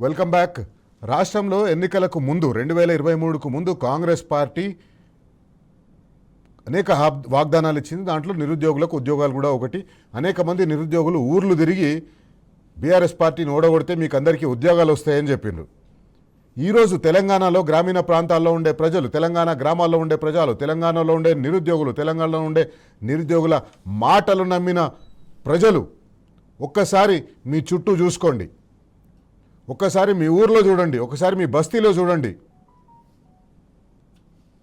Welcome back. రాష్ట్రంలో ఎన్నికలకు ముందు 2023కు ముందు కాంగ్రెస్ పార్టీ అనేక వాగ్దానాలు ఇచ్చింది. దాంట్లో నిరుద్యోగులకు ఉద్యోగాలు కూడా ఒకటి. అనేక మంది నిరుద్యోగులు ఊర్లు తిరిగి బీఆర్ఎస్ పార్టీని ఓడగొడితే మీకు అందరికీ ఉద్యోగాలు వస్తాయని చెప్పిండ్రు. ఈరోజు తెలంగాణలో గ్రామీణ ప్రాంతాల్లో ఉండే ప్రజలు, తెలంగాణ గ్రామాల్లో ఉండే ప్రజలు, తెలంగాణలో ఉండే నిరుద్యోగులు, తెలంగాణలో ఉండే నిరుద్యోగుల మాటలు నమ్మిన ప్రజలు ఒక్కసారి మీ చుట్టూ చూసుకోండి, ఒక్కసారి మీ ఊర్లో చూడండి, ఒకసారి మీ బస్తీలో చూడండి.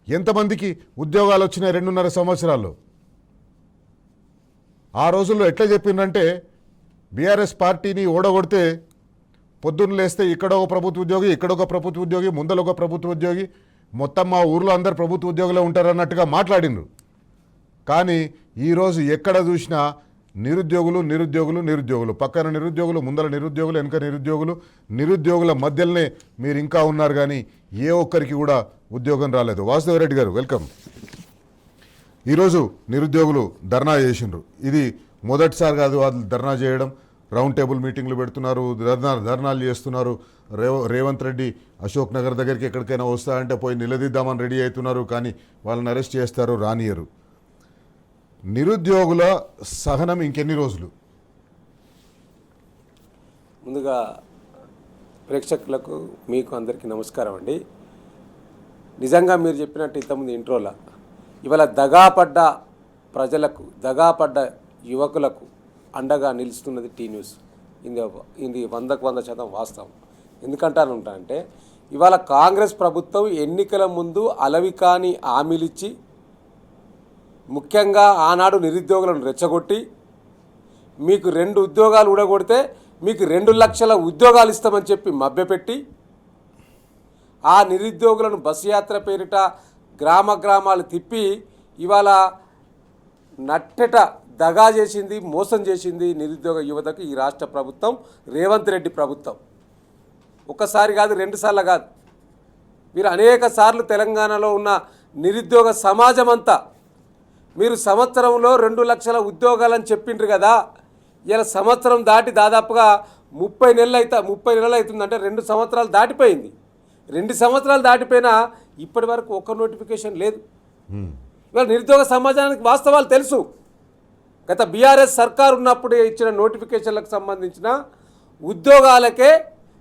ఎంతమందికి ఉద్యోగాలు వచ్చినాయి 2.5 సంవత్సరాల్లో? ఆ రోజుల్లో ఎట్లా చెప్పిందంటే బీఆర్ఎస్ పార్టీని ఓడగొడితే పొద్దున్న లేస్తే ఇక్కడ ఒక ప్రభుత్వ ఉద్యోగి, ఇక్కడ ఒక ప్రభుత్వ ఉద్యోగి, ముందర ఒక ప్రభుత్వ ఉద్యోగి, మొత్తం మా ఊర్లో అందరు ప్రభుత్వ ఉద్యోగులే ఉంటారన్నట్టుగా మాట్లాడిండ్రు. కానీ ఈరోజు ఎక్కడ చూసినా నిరుద్యోగులు నిరుద్యోగులు నిరుద్యోగులు, పక్కన నిరుద్యోగులు, ముందర నిరుద్యోగులు, వెనుక నిరుద్యోగులు, నిరుద్యోగుల మధ్యలోనే మీరు ఇంకా ఉన్నారు. కానీ ఏ ఒక్కరికి కూడా ఉద్యోగం రాలేదు. వాసుదేవరెడ్డి గారు వెల్కమ్. ఈరోజు నిరుద్యోగులు ధర్నా చేసిండ్రు. ఇది మొదటిసారి కాదు వాళ్ళు ధర్నా చేయడం. రౌండ్ టేబుల్ మీటింగ్లు పెడుతున్నారు, ధర్నాలు చేస్తున్నారు. రేవంత్ రెడ్డి అశోక్ నగర్ దగ్గరికి ఎక్కడికైనా వస్తా అంటే పోయి నిలదీద్దామని రెడీ అవుతున్నారు. కానీ వాళ్ళని అరెస్ట్ చేస్తారు, రానియరు. నిరుద్యోగుల సహనం ఇంకెన్ని రోజులు? ముందుగా ప్రేక్షకులకు మీకు అందరికీ నమస్కారం అండి. నిజంగా మీరు చెప్పినట్టు ఇంతకుముందు ఇంట్రోలా ఇవాళ దగాపడ్డ ప్రజలకు, దగాపడ్డ యువకులకు అండగా నిలుస్తున్నది టీ న్యూస్. ఇది 100% వాస్తవం. ఎందుకంటాను అంటే ఇవాళ కాంగ్రెస్ ప్రభుత్వం ఎన్నికల ముందు అలవికాని హామీలిచ్చి, ముఖ్యంగా ఆనాడు నిరుద్యోగులను రెచ్చగొట్టి, మీకు 2 ఉద్యోగాలు ఊడగొడితే మీకు 2 లక్షల ఉద్యోగాలు ఇస్తామని చెప్పి మభ్యపెట్టి, ఆ నిరుద్యోగులను బస్సు యాత్ర పేరిట గ్రామాలు తిప్పి ఇవాళ నట్టెట దగా చేసింది, మోసం చేసింది నిరుద్యోగ యువతకు ఈ రాష్ట్ర ప్రభుత్వం, రేవంత్ రెడ్డి ప్రభుత్వం. ఒక్కసారి కాదు, 2 సార్లు కాదు, మీరు అనేక సార్లు తెలంగాణలో ఉన్న నిరుద్యోగ సమాజం అంతా మీరు సంవత్సరంలో 2 లక్షల ఉద్యోగాలని చెప్పిండ్రు కదా. ఇలా సంవత్సరం దాటి దాదాపుగా 30 నెలలు అవుతుందంటే 2 సంవత్సరాలు దాటిపోయింది. 2 సంవత్సరాలు దాటిపోయినా ఇప్పటి వరకు ఒక్క నోటిఫికేషన్ లేదు. ఇవాళ నిరుద్యోగ సమాజానికి వాస్తవాలు తెలుసు. గత బీఆర్ఎస్ సర్కారు ఉన్నప్పుడు ఇచ్చిన నోటిఫికేషన్లకు సంబంధించిన ఉద్యోగాలకే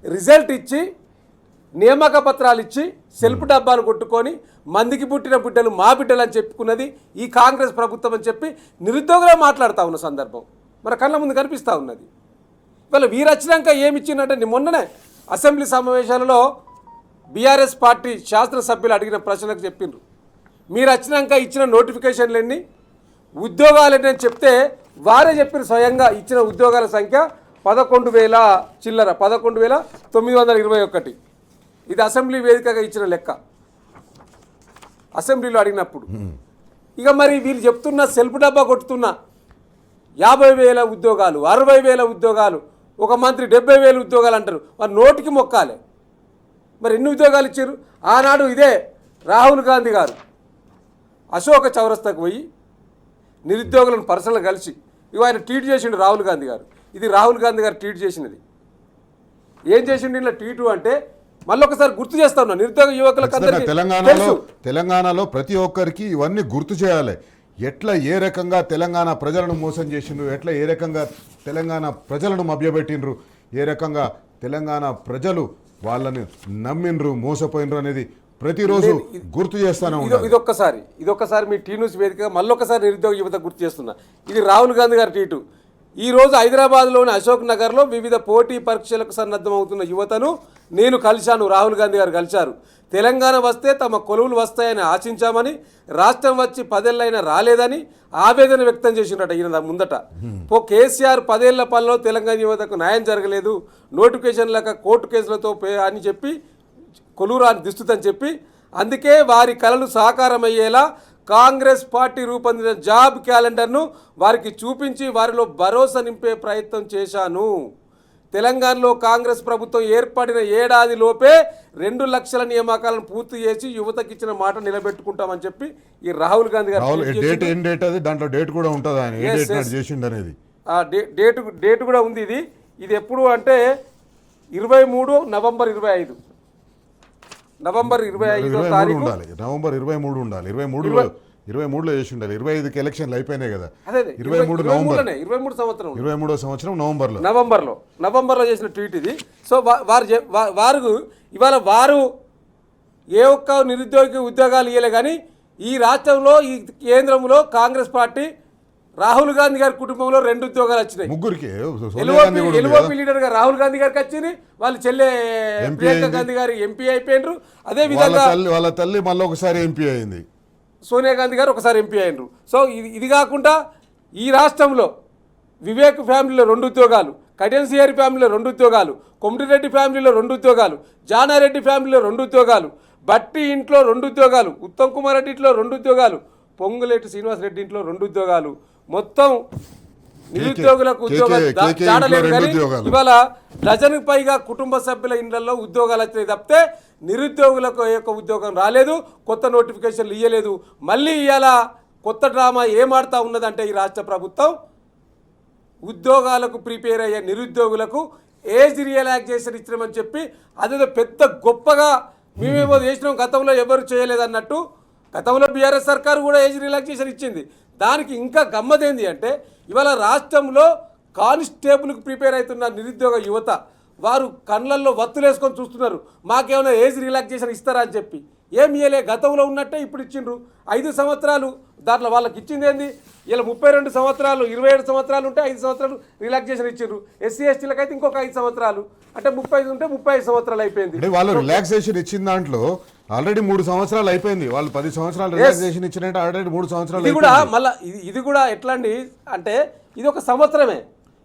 రిజల్ట్ ఇచ్చి, నియామక పత్రాలు ఇచ్చి, సెల్ఫ్ డబ్బాలు కొట్టుకొని మందికి పుట్టిన బిడ్డలు మా బిడ్డలు అని చెప్పుకున్నది ఈ కాంగ్రెస్ ప్రభుత్వం అని చెప్పి నిరుద్యోగులే మాట్లాడుతూ ఉన్న సందర్భం మన కళ్ళ ముందు కనిపిస్తూ ఉన్నది. ఇవాళ వీరు వచ్చినాక ఏమి ఇచ్చిందంటే, మొన్ననే అసెంబ్లీ సమావేశాలలో బీఆర్ఎస్ పార్టీ శాసనసభ్యులు అడిగిన ప్రశ్నలకు చెప్పిండ్రు, మీరు వచ్చినాక ఇచ్చిన నోటిఫికేషన్లు ఎన్ని, ఉద్యోగాలు ఎన్ని అని చెప్తే వారే చెప్పిన స్వయంగా ఇచ్చిన ఉద్యోగాల సంఖ్య 11,000 చిల్లర, 11,921. ఇది అసెంబ్లీ వేదికగా ఇచ్చిన లెక్క, అసెంబ్లీలో అడిగినప్పుడు. ఇక మరి వీళ్ళు చెప్తున్న సెల్ఫ్ డబ్బా కొట్టుతున్న 50,000 ఉద్యోగాలు, 60,000 ఉద్యోగాలు, ఒక మంత్రి 70,000 ఉద్యోగాలు అంటారు. వారు నోటికి మొక్కాలి. మరి ఎన్ని ఉద్యోగాలు ఇచ్చారు? ఆనాడు ఇదే రాహుల్ గాంధీ గారు అశోక చౌరస్తాకు పోయి నిరుద్యోగులను పర్సనల్గా కలిసి, ఇవి ఆయన ట్వీట్ చేసిండు రాహుల్ గాంధీ గారు. ఇది రాహుల్ గాంధీ గారు ట్వీట్ చేసినది. ఏం చేసిండు ఇలా ట్వీటు అంటే, మళ్ళీ ఒకసారి గుర్తు చేస్తా ఉన్నా నిరుద్యోగ యువకులకు తెలంగాణలో ప్రతి ఒక్కరికి ఇవన్నీ గుర్తు చేయాలి. ఎట్లా ఏ రకంగా తెలంగాణ ప్రజలను మోసం చేసిండ్రు, ఎట్లా ఏ రకంగా తెలంగాణ ప్రజలను మభ్యపెట్టిండ్రు, ఏ రకంగా తెలంగాణ ప్రజలు వాళ్ళని నమ్మిండ్రు, మోసపోయినరు అనేది ప్రతిరోజు గుర్తు చేస్తాను. ఇదొక్కసారి మీ టీ న్యూస్ వేదికగా మళ్ళొకసారి నిరుద్యోగ యువత గుర్తు చేస్తున్నా. ఇది రాహుల్ గాంధీ గారి ట్వీటు. ఈరోజు హైదరాబాద్లోని అశోక్ నగర్లో వివిధ పోటీ పరీక్షలకు సన్నద్ధమవుతున్న యువతను నేను కలిశాను, రాహుల్ గాంధీ గారు కలిశారు. తెలంగాణ వస్తే తమ కొలువులు వస్తాయని ఆశించామని, రాష్ట్రం వచ్చి 10 ఏళ్ళైనా రాలేదని ఆవేదన వ్యక్తం చేసినట్టు ఈయన ముందట. కేసీఆర్ 10 ఏళ్ల పాలనలో తెలంగాణ యువతకు న్యాయం జరగలేదు, నోటిఫికేషన్లక కోర్టు కేసులతో అని చెప్పి కొలువురాని దిస్తుతని చెప్పి, అందుకే వారి కలలు సాకారమయ్యేలా కాంగ్రెస్ పార్టీ రూపొందించిన జాబ్ క్యాలెండర్ను వారికి చూపించి వారిలో భరోసా నింపే ప్రయత్నం చేశాను. తెలంగాణలో కాంగ్రెస్ ప్రభుత్వం ఏర్పడిన ఏడాదిలోపే 2 లక్షల నియామకాలను పూర్తి చేసి యువతకి ఇచ్చిన మాట నిలబెట్టుకుంటామని చెప్పి ఈ రాహుల్ గాంధీ గారు డేట్ కూడా ఉంది. ఇది ఎప్పుడు అంటే నవంబర్ 25 నవంబర్ 25వ తారీఖు ఉండాలి, నవంబర్ 23 ఉండాలి. 23లో చేసి ఉండాలి. 25కి ఎలక్షన్లు అయిపోయినాయి కదా. అదే 23 నవంబర్ 23 సంవత్సరం 23వ సంవత్సరం నవంబర్లో చేసిన ట్వీట్ ఇది. సో వారు ఇవాళ వారు ఏ ఒక్క నిరుద్యోగి ఉద్యోగాలు ఇవ్వలే, కానీ ఈ రాష్ట్రంలో ఈ కేంద్రంలో కాంగ్రెస్ పార్టీ రాహుల్ గాంధీ గారి కుటుంబంలో 2 ఉద్యోగాలు వచ్చినాయి. ముగ్గురికి ఎల్ఓపి లీడర్ గా రాహుల్ గాంధీ గారికి వచ్చింది, వాళ్ళ చెల్లె ప్రియాంక గాంధీ గారి ఎంపీ అయిపోయినారు. అదే విధంగా వాళ్ళ తల్లి మళ్ళీ ఒకసారి ఎంపీ అయింది, సోనియా గాంధీ గారు ఒకసారి ఎంపీ అయినరు. సో ఇది కాకుండా ఈ రాష్ట్రంలో వివేక్ ఫ్యామిలీలో 2 ఉద్యోగాలు, కటెన్సియర్ ఫ్యామిలీలో 2 ఉద్యోగాలు, కొమటిరెడ్డి ఫ్యామిలీలో 2 ఉద్యోగాలు, జానారెడ్డి ఫ్యామిలీలో 2 ఉద్యోగాలు, బట్టి ఇంట్లో 2 ఉద్యోగాలు, ఉత్తమ్ కుమార్ రెడ్డి ఇంట్లో 2 ఉద్యోగాలు, పొంగులేటి శ్రీనివాస్ రెడ్డి ఇంట్లో 2 ఉద్యోగాలు, మొత్తం నిరుద్యోగులకు ఉద్యోగాలు చాడలేదు. కానీ ఇవాళ డజన్కి పైగా కుటుంబ సభ్యుల ఇళ్లలో ఉద్యోగాలు వచ్చినాయి తప్పితే నిరుద్యోగులకు ఏ ఒక్క ఉద్యోగం రాలేదు, కొత్త నోటిఫికేషన్లు ఇవ్వలేదు. మళ్ళీ ఇవాళ కొత్త డ్రామా ఏమాడుతూ ఉన్నదంటే ఈ రాష్ట్ర ప్రభుత్వం ఉద్యోగాలకు ప్రిపేర్ అయ్యే నిరుద్యోగులకు ఏజ్ రిలాక్సేషన్ ఇచ్చినామని చెప్పి అదేదో పెద్ద గొప్పగా మేమేమో చేసినాం, గతంలో ఎవరు చేయలేదన్నట్టు. గతంలో బీఆర్ఎస్ సర్కారు కూడా ఏజ్ రిలాక్సేషన్ ఇచ్చింది. దానికి ఇంకా గమ్మదేంది అంటే ఇవాళ రాష్ట్రంలో కానిస్టేబుల్కి ప్రిపేర్ అవుతున్న నిరుద్యోగ యువత వారు కళ్ళల్లో వత్తులేసుకొని చూస్తున్నారు, మాకేమైనా ఏజ్ రిలాక్సేషన్ ఇస్తారా అని చెప్పి. ఏమి ఇయ్యలే, గతంలో ఉన్నట్టే ఇప్పుడు ఇచ్చిండ్రు. 5 సంవత్సరాలు దాంట్లో వాళ్ళకి ఇచ్చింది ఏంది, ఇలా 32 సంవత్సరాలు 27 సంవత్సరాలు ఉంటే 5 సంవత్సరాలు రిలాక్సేషన్ ఇచ్చిండ్రు. ఎస్సీ ఎస్టీలకు అయితే ఇంకొక 5 సంవత్సరాలు, అంటే 35 ఉంటే 35 సంవత్సరాలు అయిపోయింది. వాళ్ళు రిలాక్సేషన్ ఇచ్చిన దాంట్లో ఆల్రెడీ 3 సంవత్సరాలు అయిపోయింది. వాళ్ళు 10 సంవత్సరాలు రిలాక్సేషన్ ఇచ్చినట్టు ఆల్రెడీ 3 సంవత్సరాలు. ఇది కూడా మళ్ళీ ఇది కూడా ఎట్లా అండి అంటే ఇది ఒక సంవత్సరమే.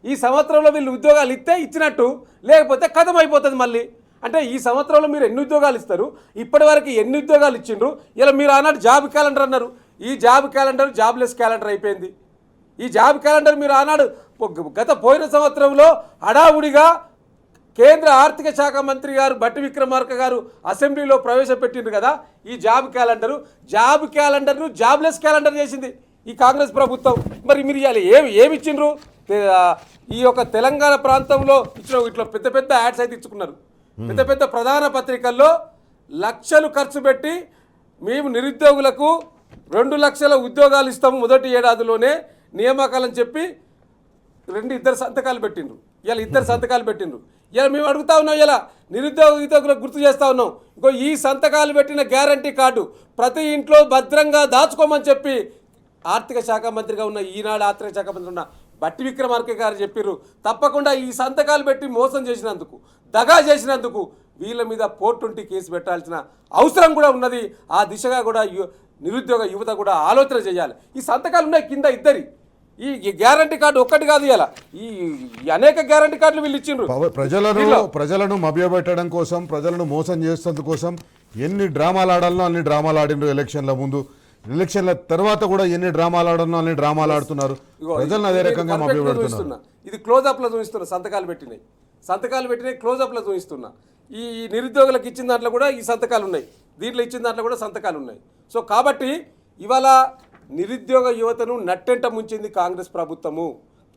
ఈ సంవత్సరంలో వీళ్ళు ఉద్యోగాలు ఇస్తే ఇచ్చినట్టు, లేకపోతే కథం అయిపోతుంది మళ్ళీ. అంటే ఈ సంవత్సరంలో మీరు ఎన్ని ఉద్యోగాలు ఇస్తారు, ఇప్పటి వరకు ఎన్ని ఉద్యోగాలు ఇచ్చిండ్రు. ఇలా మీరు ఆనాడు జాబ్ క్యాలెండర్ అన్నారు, ఈ జాబ్ క్యాలెండర్ జాబ్లెస్ క్యాలెండర్ అయిపోయింది. ఈ జాబ్ క్యాలెండర్ మీరు ఆనాడు పోయిన సంవత్సరంలో హడావుడిగా కేంద్ర ఆర్థిక శాఖ మంత్రి గారు బట్టి విక్రమార్క గారు అసెంబ్లీలో ప్రవేశపెట్టిండ్రు కదా. ఈ జాబ్ క్యాలెండర్ను జాబ్లెస్ క్యాలెండర్ చేసింది ఈ కాంగ్రెస్ ప్రభుత్వం. మరి మీరు ఇవాళ ఏమి ఇచ్చిండ్రు, ఈ యొక్క తెలంగాణ ప్రాంతంలో ఇట్లా పెద్ద పెద్ద యాడ్స్ అయితే ఇచ్చుకున్నారు. పెద్ద పెద్ద ప్రధాన పత్రికల్లో లక్షలు ఖర్చు పెట్టి మేము నిరుద్యోగులకు 2 లక్షల ఉద్యోగాలు ఇస్తాము మొదటి ఏడాదిలోనే నియామకాలని చెప్పి 2 సంతకాలు పెట్టిండ్రు. ఇలా 2 సంతకాలు పెట్టిండ్రు. ఇలా మేము అడుగుతా ఉన్నాం, ఇలా నిరుద్యోగులకు గుర్తు చేస్తూ ఉన్నాం. ఇంకో ఈ సంతకాలు పెట్టిన గ్యారంటీ కార్డు ప్రతి ఇంట్లో భద్రంగా దాచుకోమని చెప్పి ఆర్థిక శాఖ మంత్రిగా ఉన్న ఈనాడు ఆర్థిక శాఖ మంత్రి ఉన్న బట్టి విక్రమార్క గారు చెప్పారు. తప్పకుండా ఈ సంతకాలు పెట్టి మోసం చేసినందుకు, దగా చేసినందుకు వీళ్ళ మీద 420 కేసు పెట్టాల్సిన అవసరం కూడా ఉన్నది. ఆ దిశగా కూడా నిరుద్యోగ యువత కూడా ఆలోచన చేయాలి. ఈ సంతకాలు ఉన్నాయి కింద ఇద్దరి, ఈ గ్యారంటీ కార్డు ఒక్కటి కాదు, ఇలా ఈ అనేక గ్యారంటీ కార్డులు వీళ్ళు ఇచ్చిండ్రు. ప్రజలను మభ్యపెట్టడం కోసం, ప్రజలను మోసం చేసేందుకు కోసం ఎన్ని డ్రామాలు ఆడాలనో అన్ని డ్రామాలు ఆడిండ్రు. ఎలక్షన్ల ముందు, ఎలక్షన్ల తర్వాత కూడా ఎన్ని డ్రామాలు ఆడాలనో అన్ని డ్రామాలు ఆడుతున్నారు. ప్రజలను అదే రకంగా మభ్యపెడుతున్నారు. ఇది క్లోజప్లో చూపిస్తున్నా, సంతకాలు పెట్టినాయి క్లోజప్లో చూపిస్తున్నా. ఈ నిరుద్యోగులకు ఇచ్చిన దాంట్లో కూడా ఈ సంతకాలు ఉన్నాయి, దీంట్లో ఇచ్చిన దాంట్లో కూడా సంతకాలు ఉన్నాయి. సో కాబట్టి ఇవాళ నిరుద్యోగ యువతను నట్టెంట ముంచింది కాంగ్రెస్ ప్రభుత్వము.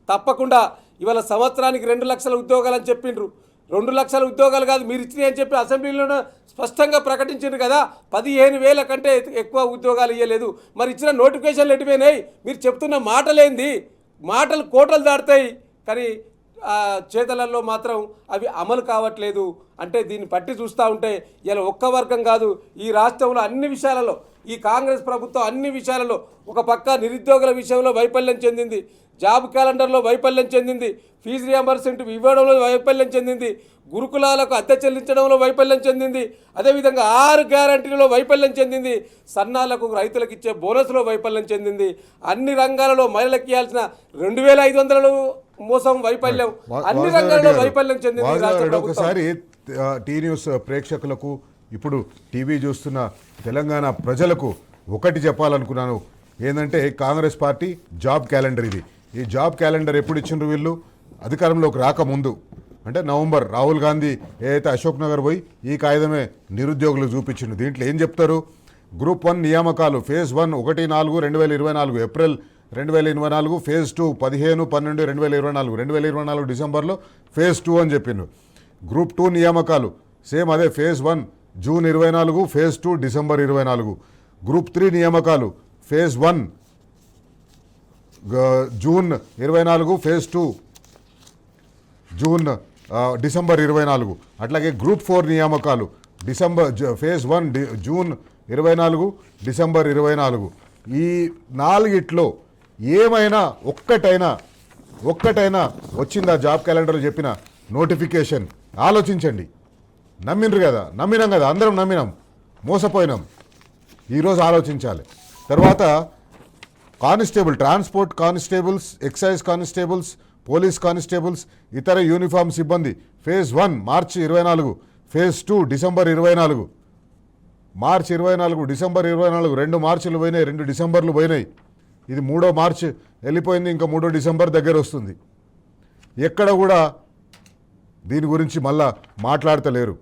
తప్పకుండా ఇవాళ సంవత్సరానికి 2 లక్షల ఉద్యోగాలు అని చెప్పిండ్రు. 2 లక్షల ఉద్యోగాలు కాదు మీరు ఇచ్చినాయి అని చెప్పి అసెంబ్లీలో స్పష్టంగా ప్రకటించారు కదా. 15,000 కంటే ఎక్కువ ఉద్యోగాలు ఇవ్వలేదు. మరి ఇచ్చిన నోటిఫికేషన్లు ఎటుపోయినాయి? మీరు చెప్తున్న మాటలేంది? మాటలు కోటలు దాటుతాయి కానీ చేతలలో మాత్రం అవి అమలు కావట్లేదు. అంటే దీన్ని పట్టి చూస్తూ ఉంటే ఇలా ఒక్క వర్గం కాదు, ఈ రాష్ట్రంలో అన్ని విషయాలలో ఈ కాంగ్రెస్ ప్రభుత్వం అన్ని విషయాలలో ఒక పక్క నిరుద్యోగుల విషయంలో వైఫల్యం చెందింది, జాబ్ క్యాలెండర్లో వైఫల్యం చెందింది, ఫీజు రియంబర్స్మెంట్ ఇవ్వడంలో వైఫల్యం చెందింది, గురుకులాలకు అద్దె చెల్లించడంలో వైఫల్యం చెందింది, అదేవిధంగా 6 గ్యారంటీలలో వైఫల్యం చెందింది, సన్నాలకు రైతులకు ఇచ్చే బోనస్లో వైఫల్యం చెందింది, అన్ని రంగాలలో మహిళలకు ఇవ్వాల్సిన 2,500 మోసం వైఫల్యం, అన్ని రంగాల్లో వైఫల్యం చెందింది. ఒకసారి టీ న్యూస్ ప్రేక్షకులకు, ఇప్పుడు టీవీ చూస్తున్న తెలంగాణ ప్రజలకు ఒకటి చెప్పాలనుకున్నాను. ఏంటంటే కాంగ్రెస్ పార్టీ జాబ్ క్యాలెండర్ ఇది. ఈ జాబ్ క్యాలెండర్ ఎప్పుడు ఇచ్చిండ్రు వీళ్ళు? అధికారంలోకి రాకముందు, అంటే నవంబర్. రాహుల్ గాంధీ ఏదైతే అశోక్ నగర్ పోయి ఈ కాగితమే నిరుద్యోగులు చూపించిండు. దీంట్లో ఏం చెప్తారు? గ్రూప్ 1 నియామకాలు ఫేజ్ 1 1/4/2024 ఏప్రిల్ 2024, ఫేజ్ 2 15/12/2024 2024 డిసెంబర్లో ఫేజ్ 2 అని చెప్పిండు. గ్రూప్ 2 నియామకాలు సేమ్ అదే phase 1 June 24, phase 2 December 24. Group 3 నియామకాలు ఫేజ్ 1 జూన్ 24, ఫేజ్ 2 డిసెంబర్ 24. అట్లాగే గ్రూప్ 4 నియామకాలు ఫేజ్ 1 జూన్ 24, డిసెంబర్ 24. ఈ నాలుగిట్లో ఏమైనా ఒక్కటైనా వచ్చిందా జాబ్ క్యాలెండర్లో చెప్పిన నోటిఫికేషన్? ఆలోచించండి. నమ్మినాం కదా, అందరం నమ్మినాం, మోసపోయినాం. ఈరోజు ఆలోచించాలి. తర్వాత constable, transport constables, excise constables, police constables, ఇతర యూనిఫామ్ సిబ్బంది phase 1 March 24, phase 2 December 24. March 24, December 24, 2 మార్చులు పోయినాయి, 2 డిసెంబర్లు పోయినాయి. ఇది 3వ మార్చి వెళ్ళిపోయింది, ఇంకా 3వ డిసెంబర్ దగ్గర వస్తుంది. ఎక్కడ కూడా దీని గురించి మళ్ళా మాట్లాడతలేరు.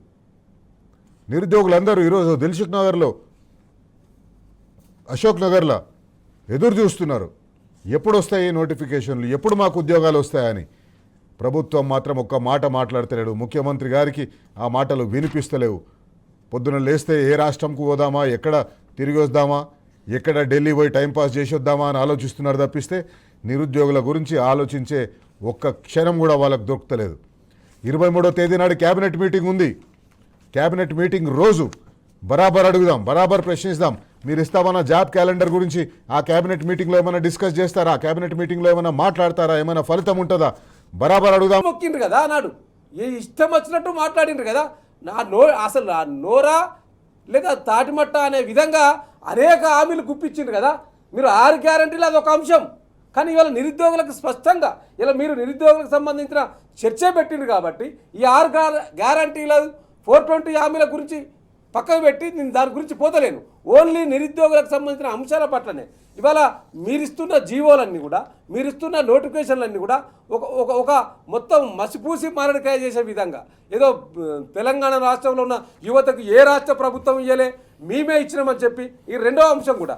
నిరుద్యోగులందరూ ఈరోజు దిల్సుఖ్ నగర్లో, అశోక్ నగర్లో ఎదురు చూస్తున్నారు. ఎప్పుడు వస్తాయి నోటిఫికేషన్లు, ఎప్పుడు మాకు ఉద్యోగాలు వస్తాయని. ప్రభుత్వం మాత్రం ఒక్క మాట మాట్లాడతలేడు. ముఖ్యమంత్రి గారికి ఆ మాటలు వినిపిస్తలేవు. పొద్దున లేస్తే ఏ రాష్ట్రంకు పోదామా, ఎక్కడ తిరిగి వద్దామా, ఎక్కడ ఢిల్లీ పోయి టైంపాస్ చేసి వద్దామా అని ఆలోచిస్తున్నారు తప్పిస్తే నిరుద్యోగుల గురించి ఆలోచించే ఒక్క క్షణం కూడా వాళ్ళకు దొరుకుతలేదు. 23వ తేదీ నాడు క్యాబినెట్ మీటింగ్ ఉంది. క్యాబినెట్ మీటింగ్ రోజు బరాబర్ అడుగుదాం, బరాబర్ ప్రశ్నిస్తాం. మీరు ఇస్తామన్న జాబ్ క్యాలెండర్ గురించి ఆ క్యాబినెట్ మీటింగ్లో ఏమైనా డిస్కస్ చేస్తారా? క్యాబినెట్ మీటింగ్లో ఏమైనా మాట్లాడతారా? ఏమైనా ఫలితం ఉంటుందా? బరాబర్ అడుగుదాం. మొక్కిండ్రు కదా నాడు, ఏ ఇష్టం వచ్చినట్టు మాట్లాడిండ్రు కదా. అసలు నా నోరా లేదా తాటిమట్ట అనే విధంగా అనేక హామీలు గుప్పించిండ్రు కదా. మీరు 6 గ్యారంటీలు అదొక అంశం. కానీ ఇవాళ నిరుద్యోగులకు స్పష్టంగా ఇలా మీరు నిరుద్యోగులకు సంబంధించిన చర్చే పెట్టిండ్రు కాబట్టి ఈ 6 గ్యారంటీలు 420 హామీల గురించి పక్కకు పెట్టి నేను దాని గురించి పోతలేను. ఓన్లీ నిరుద్యోగులకు సంబంధించిన అంశాల పట్లనే ఇవాళ మీరిస్తున్న జీవోలన్నీ కూడా, మీరిస్తున్న నోటిఫికేషన్లన్నీ కూడా ఒక మొత్తం మసిపూసి మారడికాయ చేసే విధంగా ఏదో తెలంగాణ రాష్ట్రంలో ఉన్న యువతకు ఏ రాష్ట్ర ప్రభుత్వం ఇయ్యలే, మేమే ఇచ్చినామని చెప్పి ఈ రెండో అంశం కూడా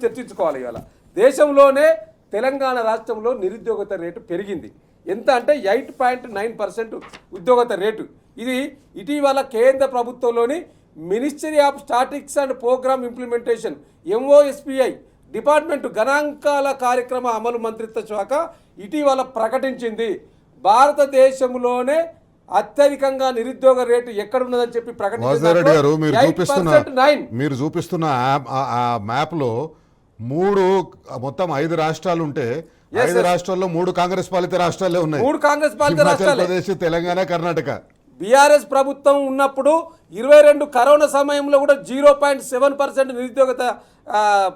చర్చించుకోవాలి. ఇవాళ దేశంలోనే తెలంగాణ రాష్ట్రంలో నిరుద్యోగత రేటు పెరిగింది. ఎంత అంటే 8.9% ఉద్యోగత రేటు. ఇది ఇటీవల కేంద్ర ప్రభుత్వంలోని ministry of statistics and programme implementation MOSPI department గణాంకాల కార్యక్రమ అమలు మంత్రిత్వ శాఖ ఇటీవల ప్రకటించింది. భారతదేశంలోనే అత్యధికంగా నిరుద్యోగ రేటు ఎక్కడున్నదని చెప్పి ప్రకటించారు. మీరు చూపిస్తున్న మ్యాప్లో మొత్తం 5 రాష్ట్రాలు ఉంటే 5 రాష్ట్రాల్లో 3 కాంగ్రెస్ పాలిత రాష్ట్రాలే ఉన్నాయి. 3 కాంగ్రెస్ పాలిత రాష్ట్రాలు, ఆంధ్రప్రదేశ్, తెలంగాణ, కర్ణాటక. బీఆర్ఎస్ ప్రభుత్వం ఉన్నప్పుడు 22 కరోనా సమయంలో కూడా 0.7% నిరుద్యోగత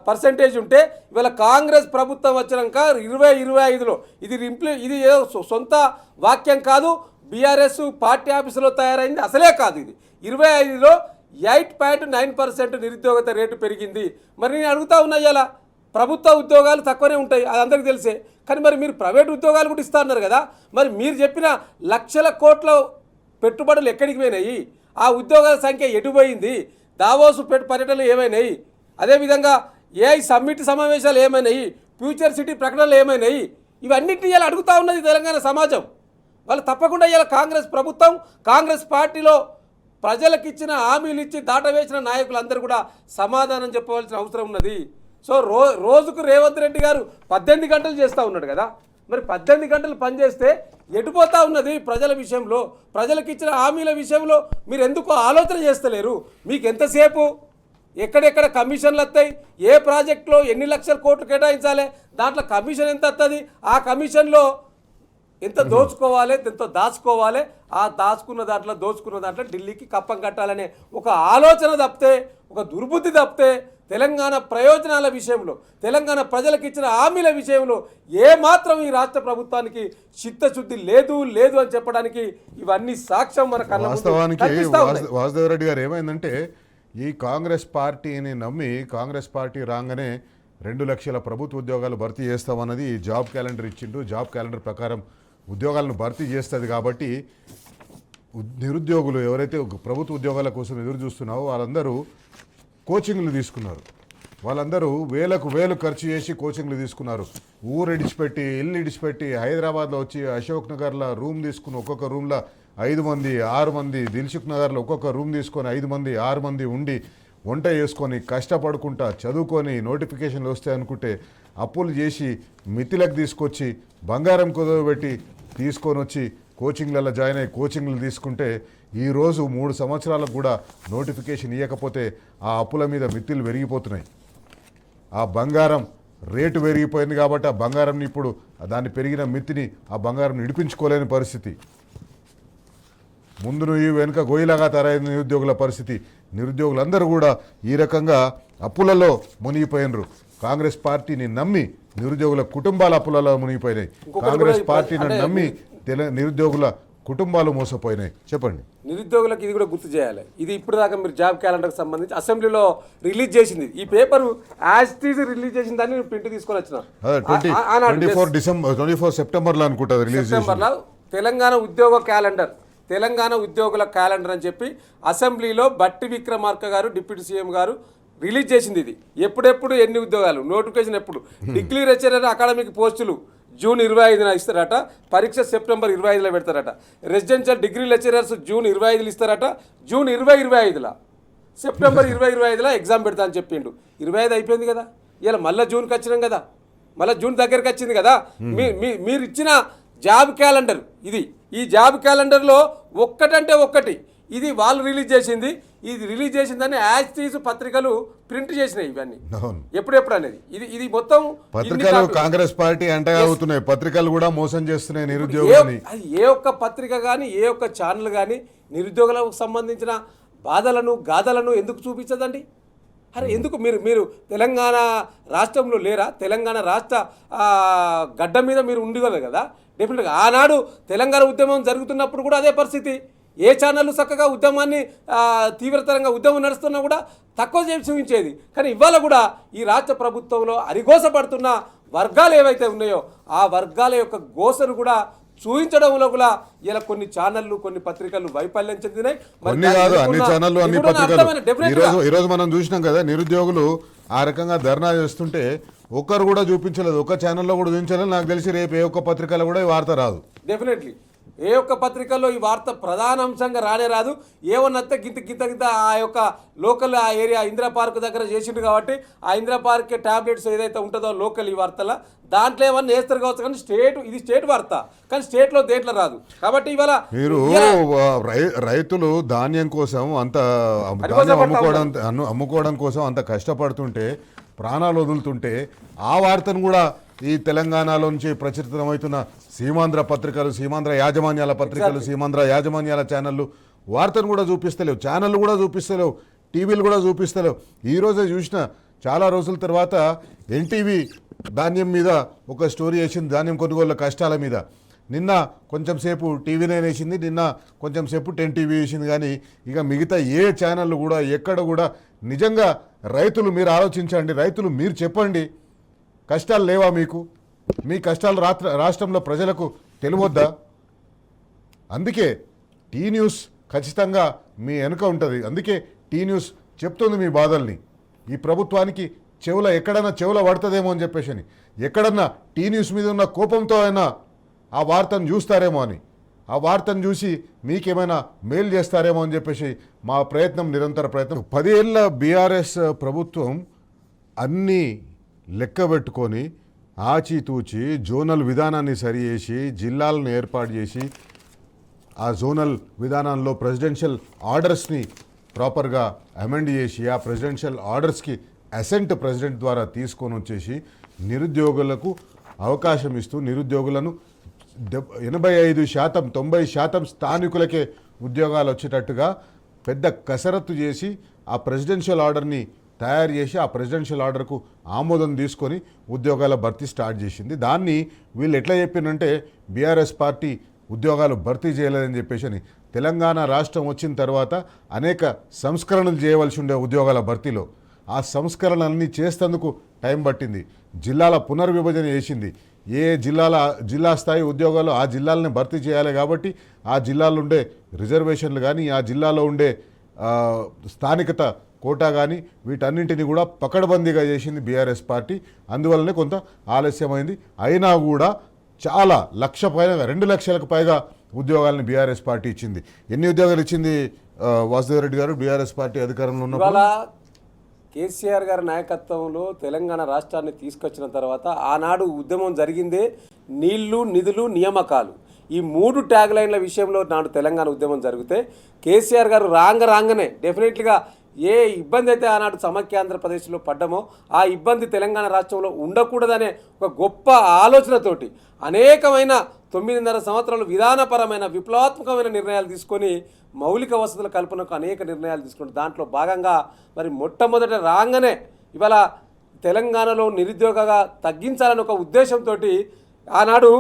పర్సెంటేజ్ ఉంటే ఇవాళ కాంగ్రెస్ ప్రభుత్వం వచ్చినాక 2025లో ఇది సొంత వాక్యం కాదు, బీఆర్ఎస్ పార్టీ ఆఫీసులో తయారైంది అసలే కాదు. ఇది 25లో 8.9% నిరుద్యోగత రేటు పెరిగింది. మరి నేను అడుగుతా ఉన్నా, ఇలా ప్రభుత్వ ఉద్యోగాలు తక్కువనే ఉంటాయి, అది అందరికీ తెలిసే. కానీ మరి మీరు ప్రైవేట్ ఉద్యోగాలు కూడా ఇస్తా అన్నారు కదా. మరి మీరు చెప్పిన లక్షల కోట్ల పెట్టుబడులు ఎక్కడికి పోయినాయి? ఆ ఉద్యోగాల సంఖ్య ఎటుపోయింది? దావోసు పర్యటనలు ఏమైనాయి? అదేవిధంగా ఏఐ సమ్మిట్ సమావేశాలు ఏమైనాయి? ఫ్యూచర్ సిటీ ప్రకటనలు ఏమైనాయి? ఇవన్నిటిని ఇలా అడుగుతూ ఉన్నది తెలంగాణ సమాజం. వాళ్ళు తప్పకుండా ఇలా కాంగ్రెస్ ప్రభుత్వం, కాంగ్రెస్ పార్టీలో ప్రజలకు ఇచ్చిన హామీలు ఇచ్చి దాటవేసిన నాయకులందరూ కూడా సమాధానం చెప్పవలసిన అవసరం ఉన్నది. సో రోజుకు రేవంత్ రెడ్డి గారు 18 గంటలు చేస్తూ ఉన్నాడు కదా. మరి 18 గంటలు పనిచేస్తే ఎటుపోతా ఉన్నది ప్రజల విషయంలో? ప్రజలకు ఇచ్చిన హామీల విషయంలో మీరు ఎందుకు ఆలోచన చేస్తలేరు? మీకు ఎంతసేపు ఎక్కడెక్కడ కమిషన్లు వస్తాయి, ఏ ప్రాజెక్టులో ఎన్ని లక్షల కోట్లు కేటాయించాలి, దాంట్లో కమిషన్ ఎంత వస్తుంది, ఆ కమిషన్లో ఎంత దోచుకోవాలి, ఎంత దాచుకోవాలి, ఆ దోచుకున్న దాంట్లో ఢిల్లీకి కప్పం కట్టాలనే ఒక ఆలోచన తప్పితే, ఒక దుర్బుద్ధి తప్పితే తెలంగాణ ప్రయోజనాల విషయంలో, తెలంగాణ ప్రజలకు ఇచ్చిన హామీల విషయంలో ఏమాత్రం ఈ రాష్ట్ర ప్రభుత్వానికి చిత్తశుద్ధి లేదు అని చెప్పడానికి ఇవన్నీ సాక్ష్యం మన కళ్ళ ముందు కనిపిస్తా ఉన్నాయి. వాసుదేవరెడ్డి గారు ఏమైందంటే, ఈ కాంగ్రెస్ పార్టీని నమ్మి కాంగ్రెస్ పార్టీ రాగానే 2 లక్షల ప్రభుత్వ ఉద్యోగాలు భర్తీ చేస్తామన్నది జాబ్ క్యాలెండర్ ఇచ్చిండు. జాబ్ క్యాలెండర్ ప్రకారం ఉద్యోగాలను భర్తీ చేస్తుంది కాబట్టి నిరుద్యోగులు ఎవరైతే ప్రభుత్వ ఉద్యోగాల కోసం ఎదురు చూస్తున్నారో వాళ్ళందరూ కోచింగ్లు తీసుకున్నారు. వాళ్ళందరూ వేలు ఖర్చు చేసి కోచింగ్లు తీసుకున్నారు. ఊరు ఇడిచిపెట్టి, ఇల్లు ఇడిచిపెట్టి హైదరాబాద్లో వచ్చి అశోక్ నగర్లో రూమ్ తీసుకుని ఒక్కొక్క రూమ్లో 5 మంది 6 మంది దిల్సుఖ్ నగర్లో ఒక్కొక్క రూమ్ తీసుకొని 5 మంది 6 మంది ఉండి వంట చేసుకొని కష్టపడుకుంటా చదువుకొని నోటిఫికేషన్లు వస్తాయి అనుకుంటే అప్పులు చేసి మితిలకు తీసుకొచ్చి బంగారం కుదవబెట్టి తీసుకొని వచ్చి కోచింగ్లలో జాయిన్ అయ్యి కోచింగ్లు తీసుకుంటే ఈరోజు 3 సంవత్సరాలకు కూడా నోటిఫికేషన్ ఇవ్వకపోతే ఆ అప్పుల మీద మిత్తులు పెరిగిపోతున్నాయి. ఆ బంగారం రేటు పెరిగిపోయింది కాబట్టి ఆ బంగారంని ఇప్పుడు దాన్ని పెరిగిన మిత్తిని ఆ బంగారం ఇడిపించుకోలేని పరిస్థితి. ముందు నువ్వు వెనుక గోయిలాగా తయారైన నిరుద్యోగుల పరిస్థితి. నిరుద్యోగులందరూ కూడా ఈ రకంగా అప్పులలో మునిగిపోయినరు. కాంగ్రెస్ పార్టీని నమ్మి నిరుద్యోగుల కుటుంబాల అప్పులలో మునిగిపోయినాయి. కాంగ్రెస్ పార్టీని నమ్మి నిరుద్యోగుల కుటుంబాలు మోసపోయినాయి. చెప్పండి. నిరుద్యోగులకు ఇది కూడా గుర్తు చేయాలి. ఇది ఇప్పుడు దాకా మీరు జాబ్ క్యాలెండర్కి సంబంధించి అసెంబ్లీలో రిలీజ్ చేసింది. ఈ పేపర్ యాజ్ టీజ్ రిలీజ్ చేసిన దాన్ని నేను ప్రింట్ తీసుకొని వచ్చిన 24 సెప్టెంబర్లో అనుకుంటా రిలీజ్ సెప్టెంబర్లో తెలంగాణ ఉద్యోగ క్యాలెండర్, తెలంగాణ ఉద్యోగుల క్యాలెండర్ అని చెప్పి అసెంబ్లీలో బట్టి విక్రమార్క గారు డిప్యూటీ సీఎం గారు రిలీజ్ చేసింది. ఇది ఎప్పుడెప్పుడు ఎన్ని ఉద్యోగాలు నోటిఫికేషన్ ఎప్పుడు డిగ్రీ లెక్చరర్ అకాడమిక్ పోస్టులు జూన్ 25న ఇస్తారట, పరీక్ష సెప్టెంబర్ 25లో పెడతారట. రెసిడెన్షియల్ డిగ్రీ లెక్చరర్స్ జూన్ 25లో ఇస్తారట, జూన్ 20-25 సెప్టెంబర్ 20-25 ఎగ్జామ్ పెడతా అని చెప్పిండు. 25 అయిపోయింది కదా, ఇలా మళ్ళీ జూన్కి వచ్చినాం కదా, మళ్ళీ జూన్ దగ్గరికి వచ్చింది కదా. మీరు ఇచ్చిన జాబ్ క్యాలెండర్ ఇది. ఈ జాబ్ క్యాలెండర్లో ఒక్కటంటే ఒక్కటి ఇది వాళ్ళు రిలీజ్ చేసింది. ఇది రిలీజ్ చేసిందని యాజ్ టీజ్ పత్రికలు ప్రింట్ చేసినాయి. ఇవన్నీ ఎప్పుడెప్పుడు అనేది ఇది మొత్తం పత్రికలు కాంగ్రెస్ పార్టీ అంటే అవుతున్నాయి. పత్రికలు కూడా మోసం చేస్తున్నాయి నిరుద్యోగులని. అది ఏ ఒక్క పత్రిక కానీ ఏ ఒక్క ఛానల్ కానీ నిరుద్యోగులకు సంబంధించిన బాధలను గాథలను ఎందుకు చూపించదండి? అరే ఎందుకు మీరు తెలంగాణ రాష్ట్రంలో లేరా? తెలంగాణ రాష్ట్ర గడ్డ మీద మీరు ఉండగలరు కదా. డెఫినెట్గా ఆనాడు తెలంగాణ ఉద్యమం జరుగుతున్నప్పుడు కూడా అదే పరిస్థితి. ఏ ఛానల్ చక్కగా ఉద్యమాన్ని తీవ్రతరంగా ఉద్యమం నడుస్తున్నా కూడా తక్కువ చేసి చూపించేది. కానీ ఇవాళ కూడా ఈ రాష్ట్ర ప్రభుత్వంలో అరిగోసపడుతున్న వర్గాలు ఏవైతే ఉన్నాయో ఆ వర్గాల యొక్క గోసను కూడా చూపించడంలో కూడా ఇలా కొన్ని ఛానళ్ళు కొన్ని పత్రికలు వైఫల్యం చెందినాయి. అన్ని ఛానళ్ళు అన్ని పత్రికలు ఈరోజు మనం చూసినాం కదా, నిరుద్యోగులు ఆ రకంగా ధర్నా చేస్తుంటే ఒక్కరు కూడా చూపించలేదు, ఒక్క ఛానల్లో కూడా చూపించలేదు. నాకు తెలిసి రేపు ఏ ఒక్క పత్రికలో కూడా ఈ వార్త రాదు. డెఫినెట్లీ ఏ ఒక్క పత్రికల్లో ఈ వార్త ప్రధాన అంశంగా రానే రాదు. ఏమన్నత్తే గింత ఆ యొక్క లోకల్ ఆ ఏరియా ఇందిరా పార్క్ దగ్గర చేసిండు కాబట్టి ఆ ఇందిరా పార్క్ టాబ్లెట్స్ ఏదైతే ఉంటుందో లోకల్ ఈ వార్తల దాంట్లో ఏమన్నా వేస్తారు కావచ్చు. కానీ ఇది స్టేట్ వార్త, కానీ స్టేట్లో దేంట్లో రాదు. కాబట్టి ఇవాళ మీరు రైతులు ధాన్యం కోసం అంత అమ్ముకోవడం కోసం అంత కష్టపడుతుంటే ప్రాణాలు వదులుతుంటే ఆ వార్తను కూడా ఈ తెలంగాణలో నుంచి ప్రచురితమవుతున్న సీమాంధ్ర పత్రికలు, సీమాంధ్ర యాజమాన్యాల పత్రికలు, సీమాంధ్ర యాజమాన్యాల ఛానళ్ళు వార్తను కూడా చూపిస్తలేవు, ఛానళ్ళు కూడా చూపిస్తలేవు, టీవీలు కూడా చూపిస్తలేవు. ఈరోజే చూసిన చాలా రోజుల తర్వాత ఎన్టీవీ ధాన్యం మీద ఒక స్టోరీ వేసింది, ధాన్యం కొనుగోళ్ల కష్టాల మీద. నిన్న కొంచెం సేపు టీవీనే వేసింది, నిన్న కొంచెం సేపు 10 టీవీ వేసింది. కానీ ఇక మిగతా ఏ ఛానళ్ళు కూడా ఎక్కడ కూడా నిజంగా రైతులు మీరు ఆలోచించండి, రైతులు మీరు చెప్పండి, కష్టాలు లేవా మీకు? మీ కష్టాలు రాష్ట్రంలో ప్రజలకు తెలియవద్దా? అందుకే టీ న్యూస్ ఖచ్చితంగా మీ వెనుక ఉంటుంది. అందుకే టీ న్యూస్ చెప్తుంది మీ బాధల్ని. ఈ ప్రభుత్వానికి ఎక్కడన్నా చెవుల పడుతుందేమో అని చెప్పేసి, ఎక్కడన్నా టీ న్యూస్ మీద ఉన్న కోపంతో అయినా ఆ వార్తను చూస్తారేమో అని, ఆ వార్తను చూసి మీకేమైనా మేలు చేస్తారేమో అని చెప్పేసి మా ప్రయత్నం, నిరంతర ప్రయత్నం. 10 ఏళ్ళ బీఆర్ఎస్ ప్రభుత్వం అన్నీ లెక్క పెట్టుకొని ఆచితూచి జోనల్ విధానాన్ని సరిచేసి జిల్లాలను ఏర్పాటు చేసి ఆ జోనల్ విధానంలో ప్రెసిడెన్షియల్ ఆర్డర్స్ని ప్రాపర్గా అమెండ్ చేసి ఆ ప్రెసిడెన్షియల్ ఆర్డర్స్కి అసెంట్ ప్రెసిడెంట్ ద్వారా తీసుకొని వచ్చేసి నిరుద్యోగులకు అవకాశం ఇస్తూ నిరుద్యోగులను 85% 90% స్థానికులకే ఉద్యోగాలు వచ్చేటట్టుగా పెద్ద కసరత్తు చేసి ఆ ప్రెసిడెన్షియల్ ఆర్డర్ని తయారు చేసి ఆ ప్రెసిడెన్షియల్ ఆర్డర్కు ఆమోదం తీసుకొని ఉద్యోగాల భర్తీ స్టార్ట్ చేసింది. దాన్ని వీళ్ళు ఎట్లా చెప్పినంటే బీఆర్ఎస్ పార్టీ ఉద్యోగాలు భర్తీ చేయలేదని చెప్పేసి. తెలంగాణ రాష్ట్రం వచ్చిన తర్వాత అనేక సంస్కరణలు చేయవలసి ఉండే ఉద్యోగాల భర్తీలో ఆ సంస్కరణలన్నీ చేసేందుకు టైం పట్టింది. జిల్లాల పునర్విభజన చేసింది. ఏ జిల్లా స్థాయి ఉద్యోగాలు ఆ జిల్లాలని భర్తీ చేయాలి కాబట్టి ఆ జిల్లాలో ఉండే రిజర్వేషన్లు కానీ ఆ జిల్లాలో ఉండే స్థానికత కోటా కానీ వీటన్నింటినీ కూడా పకడ్బందీగా చేసింది బీఆర్ఎస్ పార్టీ. అందువల్లనే కొంత ఆలస్యమైంది. అయినా కూడా చాలా 1,00,000 పైగా 2 లక్షలకు పైగా ఉద్యోగాలను బీఆర్ఎస్ పార్టీ ఇచ్చింది. ఎన్ని ఉద్యోగాలు ఇచ్చింది వాసుదేవరెడ్డి గారు బీఆర్ఎస్ పార్టీ అధికారంలో ఉన్నప్పుడు? ఇవాళ కేసీఆర్ గారి నాయకత్వంలో తెలంగాణ రాష్ట్రాన్ని తీసుకొచ్చిన తర్వాత ఆనాడు ఉద్యమం జరిగిందే నీళ్లు, నిధులు, నియామకాలు. ఈ 3 ట్యాగ్ లైన్ల విషయంలో నాడు తెలంగాణ ఉద్యమం జరిగితే కేసీఆర్ గారు రాగానే డెఫినెట్లీగా ఏ ఇబ్బంది అయితే ఆనాడు సమైక్యాంధ్రప్రదేశ్లో పడ్డమో ఆ ఇబ్బంది తెలంగాణ రాష్ట్రంలో ఉండకూడదనే ఒక గొప్ప ఆలోచనతోటి అనేకమైన 9.5 సంవత్సరాలు విధానపరమైన విప్లవాత్మకమైన నిర్ణయాలు తీసుకొని మౌలిక వసతుల కల్పనకు అనేక నిర్ణయాలు తీసుకుంటారు. దాంట్లో భాగంగా మరి మొట్టమొదట రాగానే ఇవాళ తెలంగాణలో నిరుద్యోగంగా తగ్గించాలని ఒక ఉద్దేశంతో ఆనాడు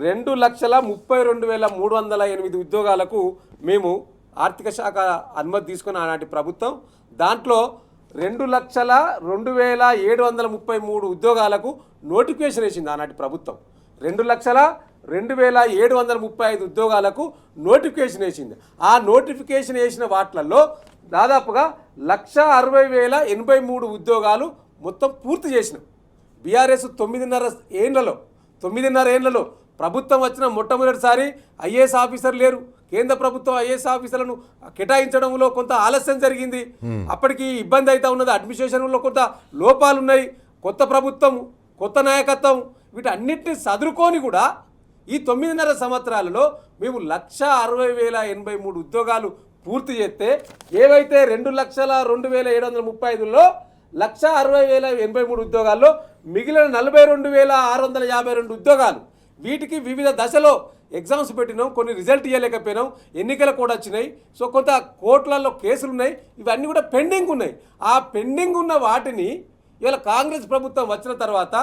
2,32,308 ఉద్యోగాలకు మేము ఆర్థిక శాఖ అనుమతి తీసుకుని ఆనాటి ప్రభుత్వం దాంట్లో 2,02,733 ఉద్యోగాలకు నోటిఫికేషన్ వేసింది ఆనాటి ప్రభుత్వం. 2,02,735 ఉద్యోగాలకు నోటిఫికేషన్ వేసింది. ఆ నోటిఫికేషన్ వేసిన వాటిల్లో దాదాపుగా 1,60,083 ఉద్యోగాలు మొత్తం పూర్తి చేసినాం. బీఆర్ఎస్ 9.5 ఏళ్లలో ప్రభుత్వం వచ్చిన మొట్టమొదటిసారి ఐఏఎస్ ఆఫీసర్ లేరు. కేంద్ర ప్రభుత్వం ఐఏఎస్ ఆఫీసర్లను కేటాయించడంలో కొంత ఆలస్యం జరిగింది. అప్పటికి ఇబ్బంది అయితే ఉన్నది. అడ్మినిస్ట్రేషన్లో కొంత లోపాలు ఉన్నాయి. కొత్త ప్రభుత్వం, కొత్త నాయకత్వం వీటన్నిటిని సదురుకొని కూడా ఈ 9.5 సంవత్సరాలలో మేము 1,60,083 ఉద్యోగాలు పూర్తి చేస్తే ఏవైతే 2,02,735లో 1,60,083 ఉద్యోగాల్లో మిగిలిన 42,652 ఉద్యోగాలు వీటికి వివిధ దశలో ఎగ్జామ్స్ పెట్టినాం. కొన్ని రిజల్ట్ ఇవ్వలేకపోయినాం. ఎన్నికలు కూడా వచ్చినాయి. సో కొంత కోర్టులలో కేసులు ఉన్నాయి. ఇవన్నీ కూడా పెండింగ్ ఉన్నాయి. ఆ పెండింగ్ ఉన్న వాటిని ఇవాళ కాంగ్రెస్ ప్రభుత్వం వచ్చిన తర్వాత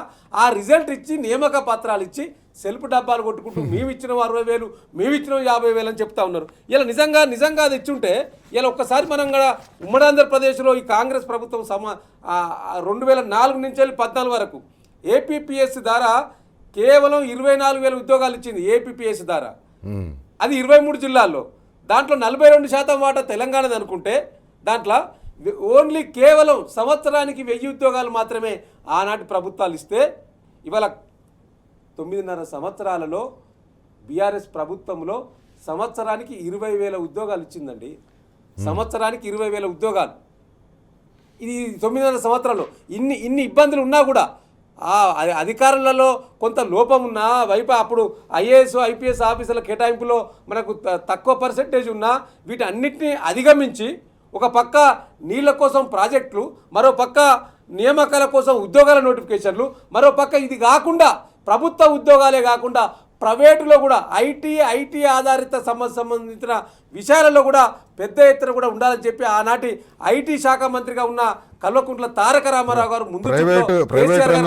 ఆ రిజల్ట్ ఇచ్చి నియామక పత్రాలు ఇచ్చి సెల్ఫ్ డబ్బాలు కొట్టుకుంటూ మేము ఇచ్చిన 60,000 మేము ఇచ్చిన 50,000 అని చెప్తా ఉన్నారు. ఇలా నిజంగా అది ఇచ్చుంటే ఇలా ఒక్కసారి మనం కూడా ఉమ్మడి ఆంధ్రప్రదేశ్లో ఈ కాంగ్రెస్ ప్రభుత్వం 2004 నుంచి 14 వరకు ఏపీపీఎస్సీ ద్వారా కేవలం 24,000 ఉద్యోగాలు ఇచ్చింది. ఏపీపీఎస్సీ ద్వారా అది 23 జిల్లాల్లో. దాంట్లో 42% వాటా తెలంగాణది అనుకుంటే దాంట్లో ఓన్లీ కేవలం సంవత్సరానికి 1000 ఉద్యోగాలు మాత్రమే ఆనాటి ప్రభుత్వాలు ఇస్తే ఇవాళ 9.5 సంవత్సరాలలో బీఆర్ఎస్ ప్రభుత్వంలో సంవత్సరానికి 20,000 ఉద్యోగాలు ఇచ్చిందండి. సంవత్సరానికి 20,000 ఉద్యోగాలు. ఇది 9.5 సంవత్సరాలు. ఇన్ని ఇబ్బందులు ఉన్నా కూడా అధికారులలో కొంత లోపం ఉన్నా అప్పుడు ఐఏఎస్ ఐపీఎస్ ఆఫీసర్ల కేటాయింపులో మనకు తక్కువ పర్సెంటేజ్ ఉన్నా వీటన్నిటిని అధిగమించి ఒక పక్క నీళ్ల కోసం ప్రాజెక్టులు, మరో పక్క నియామకాల కోసం ఉద్యోగాల నోటిఫికేషన్లు, మరో పక్క ఇది కాకుండా ప్రభుత్వ ఉద్యోగాలే కాకుండా ప్రైవేటులో కూడా ఐటీ ఆధారిత సంబంధించిన విషయాలలో కూడా పెద్ద ఎత్తున కూడా ఉండాలని చెప్పి ఆనాటి ఐటీ శాఖ మంత్రిగా ఉన్న కల్వకుంట్ల తారక రామారావు గారు ముందు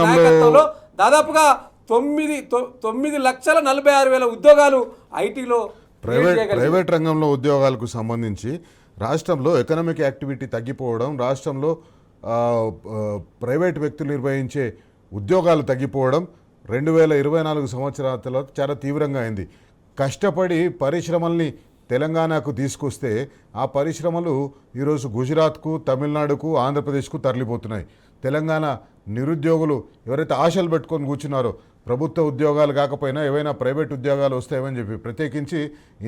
నాయకత్వంలో దాదాపుగా 9,46,000 ఉద్యోగాలు ఐటీలో ప్రైవేట్ రంగంలో ఉద్యోగాలకు సంబంధించి రాష్ట్రంలో ఎకనామిక్ యాక్టివిటీ తగ్గిపోవడం, రాష్ట్రంలో ప్రైవేట్ వ్యక్తులు నిర్వహించే ఉద్యోగాలు తగ్గిపోవడం 2024 సంవత్సరాలలో చాలా తీవ్రంగా అయింది. కష్టపడి పరిశ్రమల్ని తెలంగాణకు తీసుకొస్తే ఆ పరిశ్రమలు ఈరోజు గుజరాత్కు, తమిళనాడుకు, ఆంధ్రప్రదేశ్కు తరలిపోతున్నాయి. తెలంగాణ నిరుద్యోగులు ఎవరైతే ఆశలు పెట్టుకొని కూర్చున్నారో ప్రభుత్వ ఉద్యోగాలు కాకపోయినా ఏవైనా ప్రైవేట్ ఉద్యోగాలు వస్తాయని చెప్పి ప్రత్యేకించి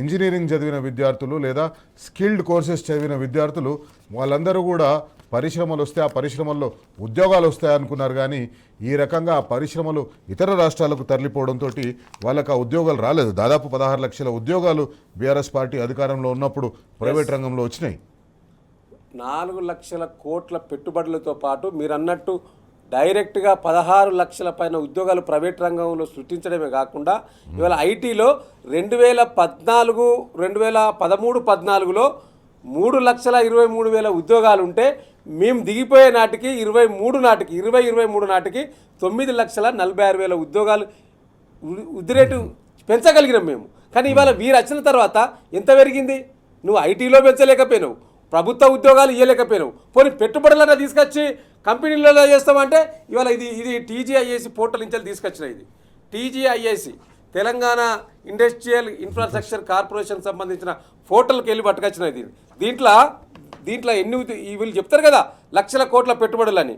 ఇంజనీరింగ్ చదివిన విద్యార్థులు లేదా స్కిల్డ్ కోర్సెస్ చదివిన విద్యార్థులు వాళ్ళందరూ కూడా పరిశ్రమలు వస్తే ఆ పరిశ్రమల్లో ఉద్యోగాలు వస్తాయనుకున్నారు. కానీ ఈ రకంగా ఆ పరిశ్రమలు ఇతర రాష్ట్రాలకు తరలిపోవడంతో వాళ్ళకి ఆ ఉద్యోగాలు రాలేదు. దాదాపు 16 లక్షల ఉద్యోగాలు బీఆర్ఎస్ పార్టీ అధికారంలో ఉన్నప్పుడు ప్రైవేట్ రంగంలో వచ్చినాయి. 4 లక్షల కోట్ల పెట్టుబడులతో పాటు మీరు అన్నట్టు డైరెక్ట్గా 16 లక్షల పైన ఉద్యోగాలు ప్రైవేట్ రంగంలో సృష్టించడమే కాకుండా ఇవాళ ఐటీలో 2013-14లో 3,23,000 ఉద్యోగాలు ఉంటే మేము దిగిపోయే నాటికి 2023 నాటికి 9,46,000 ఉద్యోగాలు వృద్ధి రేటు పెంచగలిగినాం మేము. కానీ ఇవాళ వీరు వచ్చిన తర్వాత ఎంత పెరిగింది? నువ్వు ఐటీలో పెంచలేకపోయినావు, ప్రభుత్వ ఉద్యోగాలు ఇవ్వలేకపోయినావు, పోనీ పెట్టుబడులన్నా తీసుకొచ్చి కంపెనీలలో చేస్తామంటే ఇవాళ ఇది టీజీఐఏసీ పోర్టల్ నుంచి తీసుకొచ్చిన ఇది టీజీఐఏసీ తెలంగాణ ఇండస్ట్రియల్ ఇన్ఫ్రాస్ట్రక్చర్ కార్పొరేషన్ సంబంధించిన పోర్టల్కి వెళ్ళి పట్టుకొచ్చిన ఇది. దీంట్లో ఎన్ని వీళ్ళు చెప్తారు కదా లక్షల కోట్ల పెట్టుబడులని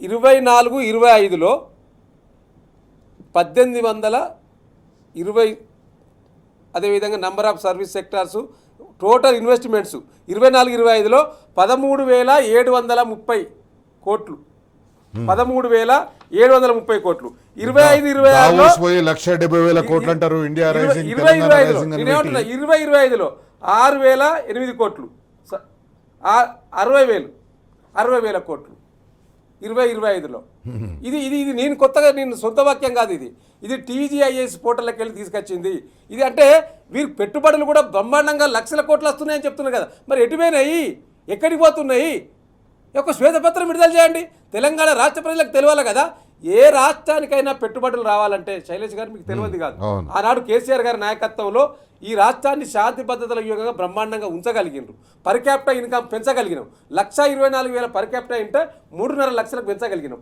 24-25లో 1820 అదేవిధంగా number of service sectors, total investments 24-25లో 13,730 కోట్లు, 13,730 కోట్లు. 25-26లో దావోస్ పోయి 1,70,000 కోట్లు అంటారు. ఇండియా రైజింగ్, తెలంగాణ రైజింగ్ అని పెట్టి 20-25లో 6,008 కోట్లు, 60,000 కోట్లు 20-25లో. ఇది ఇది ఇది నేను కొత్తగా నేను సొంత వాక్యం కాదు, ఇది టీజీఐఎస్ పోర్టల్కి వెళ్ళి తీసుకొచ్చింది. ఇది అంటే వీరు పెట్టుబడులు కూడా బ్రహ్మాండంగా లక్షల కోట్లు వస్తున్నాయని చెప్తున్నారు కదా, మరి ఎటుపోయినాయి, ఎక్కడికి పోతున్నాయి? ఒక శ్వేతపత్రం విడుదల చేయండి, తెలంగాణ రాష్ట్ర ప్రజలకు తెలియాలి కదా. ఏ రాష్ట్రానికైనా పెట్టుబడులు రావాలంటే శైలేష్ గారు మీకు తెలియదు కాదు, ఆనాడు కేసీఆర్ గారి నాయకత్వంలో ఈ రాష్ట్రాన్ని శాంతి భద్రతల యుగంగా బ్రహ్మాండంగా ఉంచగలిగినారు. పర్ క్యాపిటా ఇన్కమ్ పెంచగలిగినాం. 1,24,000 పర్ క్యాపిటా అంటే 3.5 లక్షలకు పెంచగలిగినాం.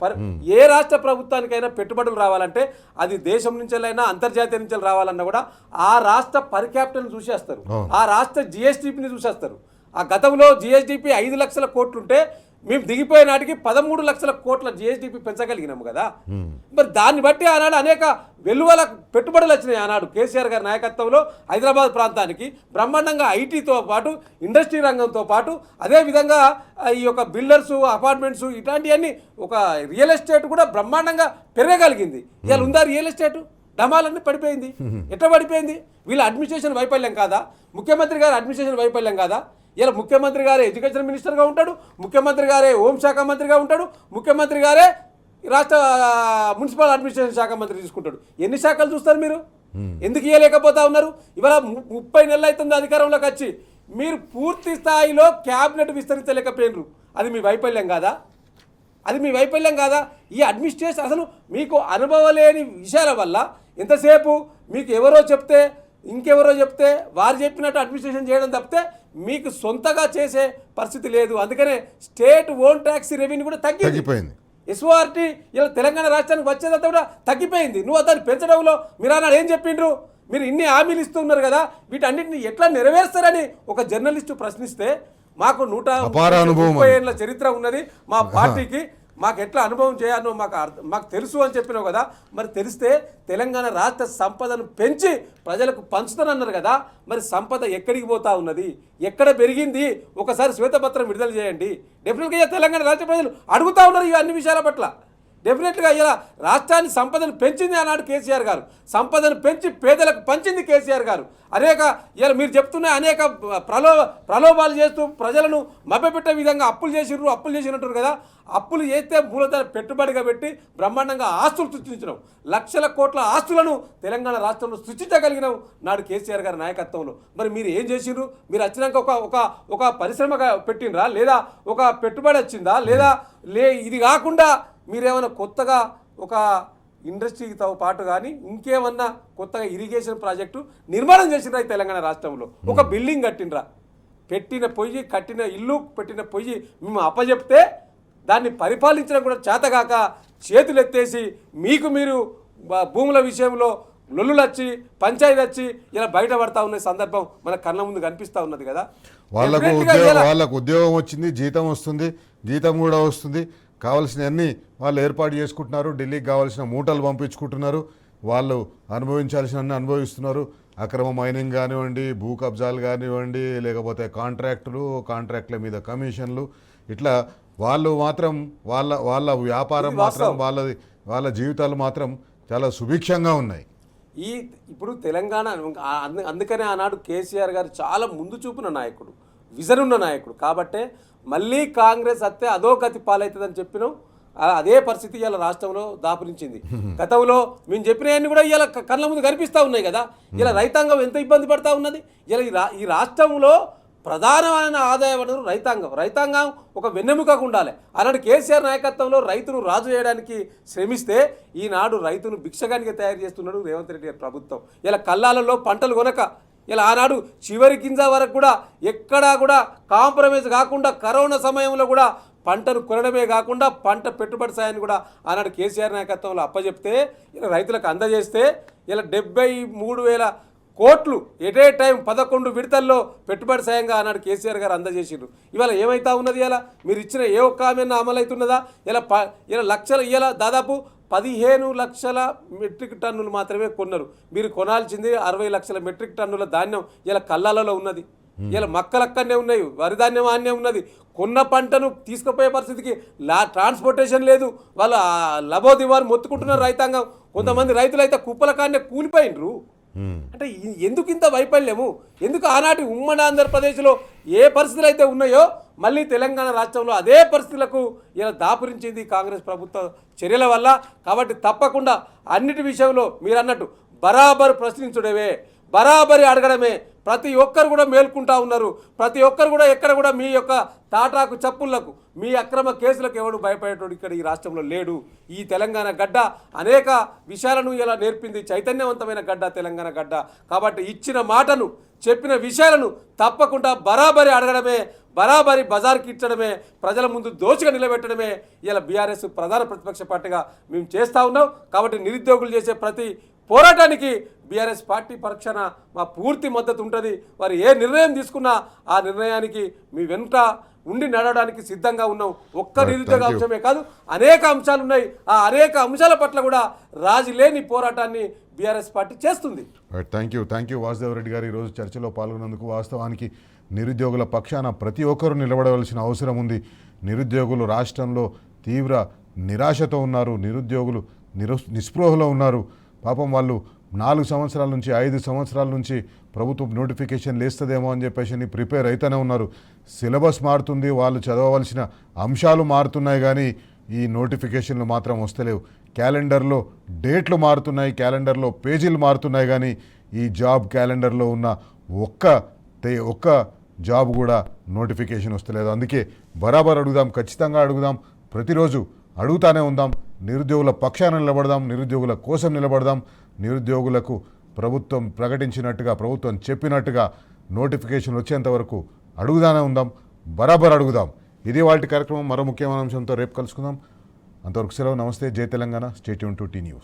ఏ రాష్ట్ర ప్రభుత్వానికైనా పెట్టుబడులు రావాలంటే అది దేశం నుంచెలైనా అంతర్జాతీయ నుంచి రావాలన్నా కూడా ఆ రాష్ట్ర పర్ క్యాపిటల్ని చూసేస్తారు, ఆ రాష్ట్ర జిఎస్డిపిని చూసేస్తారు. ఆ గతంలో జిఎస్డిపి 5 లక్షల కోట్లు ఉంటే మేము దిగిపోయే నాటికి 13 లక్షల కోట్ల జిఎస్డిపి పెంచగలిగినాము కదా. మరి దాన్ని బట్టి ఆనాడు అనేక వెలువల పెట్టుబడులు వచ్చినాయి. ఆనాడు కేసీఆర్ గారి నాయకత్వంలో హైదరాబాద్ ప్రాంతానికి బ్రహ్మాండంగా ఐటీతో పాటు ఇండస్ట్రీ రంగంతో పాటు అదేవిధంగా ఈ యొక్క బిల్డర్సు, అపార్ట్మెంట్స్ ఇట్లాంటివన్నీ ఒక రియల్ ఎస్టేట్ కూడా బ్రహ్మాండంగా పెరగగలిగింది. ఇవాళ ఉందా రియల్ ఎస్టేట్? డమాలన్నీ పడిపోయింది. ఎట్లా పడిపోయింది? వీళ్ళ అడ్మినిస్ట్రేషన్ వైఫల్యం కాదా? ముఖ్యమంత్రి గారి అడ్మినిస్ట్రేషన్ వైఫల్యం కాదా? ఇలా ముఖ్యమంత్రి గారే ఎడ్యుకేషన్ మినిస్టర్గా ఉంటాడు, ముఖ్యమంత్రి గారే హోంశాఖ మంత్రిగా ఉంటాడు, ముఖ్యమంత్రి గారే రాష్ట్ర మున్సిపల్ అడ్మినిస్ట్రేషన్ శాఖ మంత్రి తీసుకుంటాడు. ఎన్ని శాఖలు చూస్తారు మీరు? ఎందుకు ఇవ్వలేకపోతా ఉన్నారు? ఇవాళ 30 నెలలు అవుతుంది అధికారంలోకి వచ్చి, మీరు పూర్తి స్థాయిలో క్యాబినెట్ విస్తరించలేకపోయినరు. అది మీ వైఫల్యం కాదా? అది మీ వైఫల్యం కాదా? ఈ అడ్మినిస్ట్రేషన్ అసలు మీకు అనుభవం లేని విషయాల వల్ల ఎంతసేపు మీకు ఎవరో చెప్తే ఇంకెవరో చెప్తే వారు చెప్పినట్టు అడ్మినిస్ట్రేషన్ చేయడం తప్పితే మీకు సొంతగా చేసే పరిస్థితి లేదు. అందుకనే స్టేట్ ఓన్ ట్యాక్స్ రెవెన్యూ కూడా తగ్గిపోయింది. ఎస్ఓఆర్టీ ఇలా తెలంగాణ రాష్ట్రానికి వచ్చేదంతా కూడా తగ్గిపోయింది. నువ్వు దాన్ని పెంచడంలో మీరు అన్నాడు ఏం చెప్పిండ్రు? మీరు ఇన్ని హామీలు ఇస్తున్నారు కదా, వీటన్నిటిని ఎట్లా నెరవేరుస్తారని ఒక జర్నలిస్టు ప్రశ్నిస్తే మాకు 130 ఏళ్ళ చరిత్ర ఉన్నది మా పార్టీకి, మాకు ఎట్లా అనుభవం చేయాలో మాకు తెలుసు అని చెప్పినావు కదా. మరి తెలిస్తే తెలంగాణ రాష్ట్ర సంపదను పెంచి ప్రజలకు పంచుతానన్నారు కదా, మరి సంపద ఎక్కడికి పోతా ఉన్నది, ఎక్కడ పెరిగింది? ఒకసారి శ్వేతపత్రం విడుదల చేయండి. డెఫినెట్గా తెలంగాణ రాష్ట్ర ప్రజలు అడుగుతూ ఉన్నారు ఈ అన్ని విషయాల పట్ల. డెఫినెట్గా ఇలా రాష్ట్రాన్ని సంపదను పెంచింది ఆనాడు కేసీఆర్ గారు, సంపదను పెంచి పేదలకు పంచింది కేసీఆర్ గారు. ఇలా మీరు చెప్తున్న అనేక ప్రలోభాలు చేస్తూ ప్రజలను మభ్యపెట్టే విధంగా అప్పులు చేసినట్టు కదా. అప్పులు చేస్తే మూలధన పెట్టుబడిగా పెట్టి బ్రహ్మాండంగా ఆస్తులు సృష్టించడం, లక్షల కోట్ల ఆస్తులను తెలంగాణ రాష్ట్రంలో సృష్టించగలిగినాం నాడు కేసీఆర్ గారి నాయకత్వంలో. మరి మీరు ఏం చేసిర్రు? మీరు వచ్చినాక ఒక పరిశ్రమగా పెట్టినరా, లేదా ఒక పెట్టుబడి వచ్చిందా, లేదా ఇది కాకుండా మీరేమైనా కొత్తగా ఒక ఇండస్ట్రీతో పాటు కానీ ఇంకేమన్నా కొత్తగా ఇరిగేషన్ ప్రాజెక్టు నిర్మాణం చేసినరా ఈ తెలంగాణ రాష్ట్రంలో? ఒక బిల్డింగ్ కట్టినరా? కట్టిన ఇల్లు పెట్టిన పొయ్యి మేము అప్పచెప్తే దాన్ని పరిపాలించడం కూడా చేతగాక చేతులు ఎత్తేసి మీరు భూముల విషయంలో లొల్లులు వచ్చి పంచాయతీ వచ్చి ఇలా బయటపడతా ఉన్న సందర్భం మన కళ్ళ ముందు కనిపిస్తూ ఉన్నది కదా. వాళ్ళకు ఉద్యోగం వచ్చింది, జీతం వస్తుంది, జీతం కూడా వస్తుంది, కావాల్సినవన్నీ వాళ్ళు ఏర్పాటు చేసుకుంటున్నారు, ఢిల్లీకి కావాల్సిన మూటలు పంపించుకుంటున్నారు, వాళ్ళు అనుభవించాల్సినవన్నీ అనుభవిస్తున్నారు. అక్రమ మైనింగ్ కానివ్వండి, భూ కబ్జాలు కానివ్వండి, లేకపోతే కాంట్రాక్ట్ల మీద కమిషన్లు, ఇట్లా వాళ్ళు మాత్రం వాళ్ళ వ్యాపారం మాత్రం వాళ్ళ జీవితాలు మాత్రం చాలా సుభిక్షంగా ఉన్నాయి. ఇప్పుడు తెలంగాణ అందుకనే ఆనాడు కేసీఆర్ గారు చాలా ముందు చూపున నాయకుడు, విజన్ ఉన్న నాయకుడు. కాబట్టే మళ్ళీ కాంగ్రెస్ అత్తే అదో గతి పాలవుతుందని చెప్పినాం. అదే పరిస్థితి ఇలా రాష్ట్రంలో దాపురించింది. గతంలో మేము చెప్పినవన్నీ కూడా ఇలా కళ్ళ ముందు కనిపిస్తూ ఉన్నాయి కదా. ఇలా రైతాంగం ఎంత ఇబ్బంది పడతా ఉన్నది. ఇలా ఈ రాష్ట్రంలో ప్రధానమైన ఆదాయ వనరు రైతాంగం ఒక వెన్నెముకగా ఉండాలి. అలాంటి కేసీఆర్ నాయకత్వంలో రైతును రాజు చేయడానికి శ్రమిస్తే ఈనాడు రైతును భిక్షగానికి తయారు చేస్తున్నాడు రేవంత్ రెడ్డి గారి ప్రభుత్వం. ఇలా కల్లాలలో పంటలు కొనక ఇలా ఆనాడు చివరి గింజ వరకు కూడా ఎక్కడా కూడా కాంప్రమైజ్ కాకుండా కరోనా సమయంలో కూడా పంటను కొనడమే కాకుండా పంట పెట్టుబడి సాయాన్ని కూడా ఆనాడు కేసీఆర్ నాయకత్వంలో అప్పచెప్తే ఇలా రైతులకు అందజేస్తే ఇలా 73,000 కోట్లు ఎట్ ఏ టైం 11 విడతల్లో పెట్టుబడి సాయంగా ఆనాడు కేసీఆర్ గారు అందజేసిండ్రు. ఇవాళ ఏమైతా ఉన్నది? ఇలా మీరు ఇచ్చిన ఏ ఒక్క హామీ అమలు అవుతున్నదా? ఇలా లక్షలు దాదాపు 15 లక్షల మెట్రిక్ టన్నులు మాత్రమే కొన్నారు. మీరు కొనాల్సింది 60 లక్షల మెట్రిక్ టన్నుల ధాన్యం ఇలా కళ్ళాలలో ఉన్నది. ఇలా మక్కలక్కడనే ఉన్నాయి, వరి ధాన్యం ఆన్నే ఉన్నది. కొన్న పంటను తీసుకుపోయే పరిస్థితికి ట్రాన్స్పోర్టేషన్ లేదు. వాళ్ళు లబోదివారు మొత్తుకుంటున్నారు రైతాంగం. కొంతమంది రైతులు అయితే కుప్పల కాడనే కూలిపోయినరు. అంటే ఎందుకు ఇంత వైఫల్యము? ఎందుకు ఆనాటి ఉమ్మడి ఆంధ్రప్రదేశ్లో ఏ పరిస్థితులు అయితే ఉన్నాయో మళ్ళీ తెలంగాణ రాష్ట్రంలో అదే పరిస్థితులకు ఇలా దాపురించింది కాంగ్రెస్ ప్రభుత్వ చర్యల వల్ల. కాబట్టి తప్పకుండా అన్నిటి విషయంలో మీరు అన్నట్టు బరాబరు ప్రశ్నించుడమే, బరాబరి అడగడమే. ప్రతి ఒక్కరు కూడా మేల్కుంటా ఉన్నారు. ప్రతి ఒక్కరు కూడా ఎక్కడ కూడా మీ యొక్క తాటాకు చప్పుళ్లకు, మీ అక్రమ కేసులకు ఎవడు భయపడేటోడు ఇక్కడ ఈ రాష్ట్రంలో లేడు. ఈ తెలంగాణ గడ్డ అనేక విషయాలను ఇలా నేర్పింది. చైతన్యవంతమైన గడ్డ తెలంగాణ గడ్డ. కాబట్టి ఇచ్చిన మాటను, చెప్పిన విషయాలను తప్పకుండా బరాబరి అడగడమే, బరాబరి బజార్కి ఇచ్చడమే, ప్రజల ముందు దోచిగా నిలబెట్టడమే ఇలా బీఆర్ఎస్ ప్రధాన ప్రతిపక్ష పార్టీగా మేము చేస్తూ ఉన్నాం. కాబట్టి నిరుద్యోగులు చేసే ప్రతి పోరాటానికి బీఆర్ఎస్ పార్టీ పక్షాన మా పూర్తి మద్దతు ఉంటుంది. వారు ఏ నిర్ణయం తీసుకున్నా ఆ నిర్ణయానికి మీ వెంట ఉండి నడవడానికి సిద్ధంగా ఉన్నాం. ఒక్క నిరుద్యోగ అంశమే కాదు, అనేక అంశాలు ఉన్నాయి. ఆ అనేక అంశాల పట్ల కూడా రాజీ లేని పోరాటాన్ని బీఆర్ఎస్ పార్టీ చేస్తుంది. థ్యాంక్ యూ వాసుదేవ్ రెడ్డి గారు ఈరోజు చర్చలో పాల్గొన్నందుకు. వాస్తవానికి నిరుద్యోగుల పక్షాన ప్రతి ఒక్కరూ నిలబడవలసిన అవసరం ఉంది. నిరుద్యోగులు రాష్ట్రంలో తీవ్ర నిరాశతో ఉన్నారు. నిరుద్యోగులు నిస్పృహలో ఉన్నారు. పాపం వాళ్ళు 4 సంవత్సరాల నుంచి 5 సంవత్సరాల నుంచి ప్రభుత్వం నోటిఫికేషన్ లేస్తుందేమో అని చెప్పేసి ప్రిపేర్ అయితేనే ఉన్నారు. సిలబస్ మారుతుంది, వాళ్ళు చదవవలసిన అంశాలు మారుతున్నాయి, కానీ ఈ నోటిఫికేషన్లు మాత్రం వస్తలేవు. క్యాలెండర్లో డేట్లు మారుతున్నాయి, క్యాలెండర్లో పేజీలు మారుతున్నాయి, కానీ ఈ జాబ్ క్యాలెండర్లో ఉన్న ఒక్క జాబ్ కూడా నోటిఫికేషన్ వస్తలేదు. అందుకే బరాబర్ అడుగుదాం, ఖచ్చితంగా అడుగుదాం, ప్రతిరోజు అడుగుతానే ఉందాం. నిరుద్యోగుల పక్షాన నిలబడదాం, నిరుద్యోగుల కోసం నిలబడదాం. నిరుద్యోగులకు ప్రభుత్వం ప్రకటించినట్టుగా, ప్రభుత్వం చెప్పినట్టుగా నోటిఫికేషన్ వచ్చేంత వరకు అడుగుదానే ఉందాం, బరాబర్ అడుగుదాం. ఇది వాటి కార్యక్రమం. మరో ముఖ్యమైన అంశంతో రేపు కలుసుకుందాం. అంతవరకు సెలవు. నమస్తే. జై Telangana. Stay tune to T news.